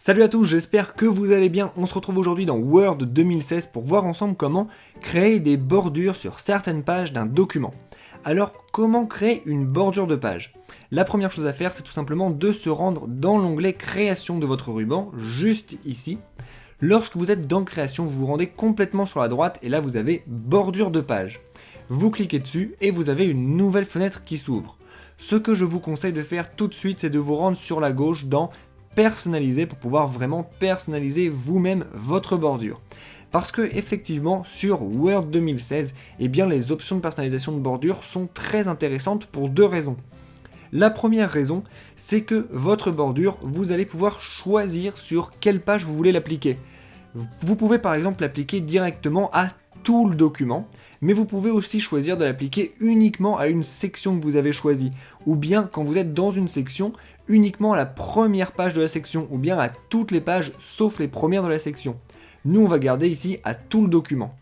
Salut à tous, j'espère que vous allez bien. On se retrouve aujourd'hui dans Word 2016 pour voir ensemble comment créer des bordures sur certaines pages d'un document. Alors, comment créer une bordure de page? La première chose à faire, c'est tout simplement de se rendre dans l'onglet Création de votre ruban, juste ici. Lorsque vous êtes dans Création, vous vous rendez complètement sur la droite et là vous avez Bordure de page. Vous cliquez dessus et vous avez une nouvelle fenêtre qui s'ouvre. Ce que je vous conseille de faire tout de suite, c'est de vous rendre sur la gauche dans Personnaliser pour pouvoir vraiment personnaliser vous-même votre bordure. Parce que effectivement sur Word 2016, eh bien les options de personnalisation de bordure sont très intéressantes pour deux raisons. La première raison, c'est que votre bordure, vous allez pouvoir choisir sur quelle page vous voulez l'appliquer. Vous pouvez par exemple l'appliquer directement à tout le document, mais vous pouvez aussi choisir de l'appliquer uniquement à une section que vous avez choisie, ou bien quand vous êtes dans une section, uniquement à la première page de la section, ou bien à toutes les pages sauf les premières de la section. Nous on va garder ici à tout le document.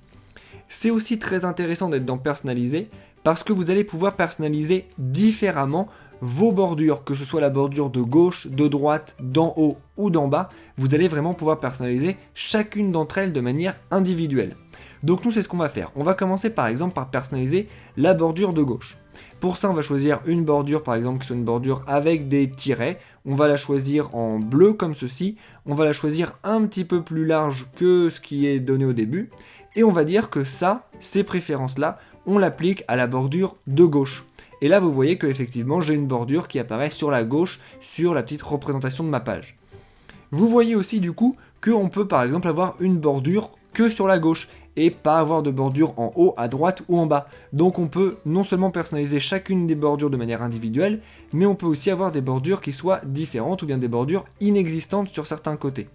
C'est aussi très intéressant d'être dans personnaliser, parce que vous allez pouvoir personnaliser différemment vos bordures, que ce soit la bordure de gauche, de droite, d'en haut ou d'en bas, vous allez vraiment pouvoir personnaliser chacune d'entre elles de manière individuelle. Donc nous c'est ce qu'on va faire. On va commencer par exemple par personnaliser la bordure de gauche. Pour ça on va choisir une bordure par exemple qui soit une bordure avec des tirets. On va la choisir en bleu comme ceci. On va la choisir un petit peu plus large que ce qui est donné au début. Et on va dire que ça, ces préférences là, on l'applique à la bordure de gauche. Et là vous voyez que effectivement j'ai une bordure qui apparaît sur la gauche sur la petite représentation de ma page. Vous voyez aussi du coup qu'on peut par exemple avoir une bordure que sur la gauche et pas avoir de bordure en haut, à droite ou en bas. Donc on peut non seulement personnaliser chacune des bordures de manière individuelle, mais on peut aussi avoir des bordures qui soient différentes ou bien des bordures inexistantes sur certains côtés.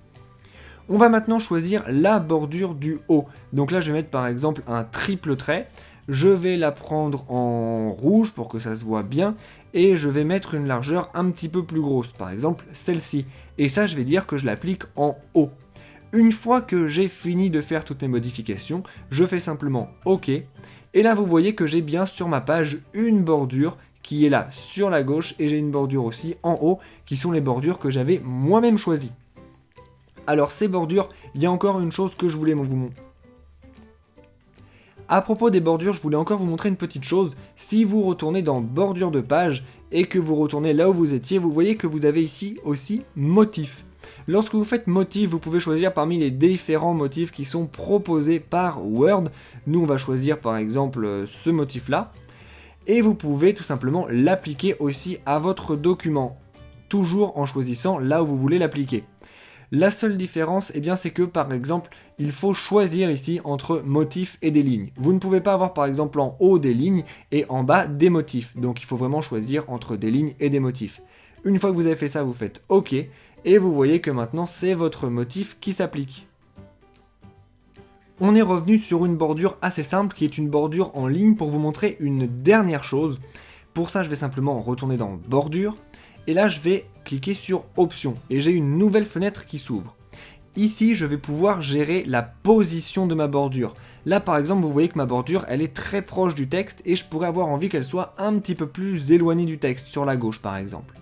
On va maintenant choisir la bordure du haut. Donc là je vais mettre par exemple un triple trait. Je vais la prendre en rouge pour que ça se voit bien et je vais mettre une largeur un petit peu plus grosse, par exemple celle-ci. Et ça je vais dire que je l'applique en haut. Une fois que j'ai fini de faire toutes mes modifications, je fais simplement OK. Et là vous voyez que j'ai bien sur ma page une bordure qui est là sur la gauche et j'ai une bordure aussi en haut qui sont les bordures que j'avais moi-même choisies. Alors ces bordures, il y a encore une chose que je voulais vous montrer. À propos des bordures, je voulais encore vous montrer une petite chose. Si vous retournez dans bordure de page et que vous retournez là où vous étiez, vous voyez que vous avez ici aussi motif. Lorsque vous faites motif, vous pouvez choisir parmi les différents motifs qui sont proposés par Word. Nous, on va choisir par exemple ce motif-là. Et vous pouvez tout simplement l'appliquer aussi à votre document, toujours en choisissant là où vous voulez l'appliquer. La seule différence, eh bien, c'est que par exemple, il faut choisir ici entre motifs et des lignes. Vous ne pouvez pas avoir par exemple en haut des lignes et en bas des motifs. Donc il faut vraiment choisir entre des lignes et des motifs. Une fois que vous avez fait ça, vous faites OK. Et vous voyez que maintenant c'est votre motif qui s'applique. On est revenu sur une bordure assez simple qui est une bordure en ligne pour vous montrer une dernière chose. Pour ça je vais simplement retourner dans bordure et là je vais cliquer sur options et j'ai une nouvelle fenêtre qui s'ouvre. Ici je vais pouvoir gérer la position de ma bordure. Là par exemple vous voyez que ma bordure elle est très proche du texte et je pourrais avoir envie qu'elle soit un petit peu plus éloignée du texte, sur la gauche par exemple.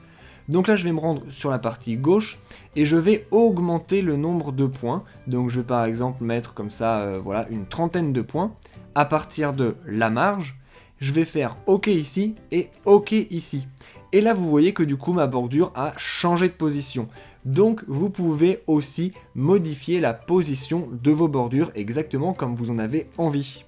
Donc là je vais me rendre sur la partie gauche et je vais augmenter le nombre de points. Donc je vais par exemple mettre comme ça voilà, une trentaine de points. À partir de la marge, je vais faire OK ici et OK ici. Et là vous voyez que du coup ma bordure a changé de position. Donc vous pouvez aussi modifier la position de vos bordures exactement comme vous en avez envie.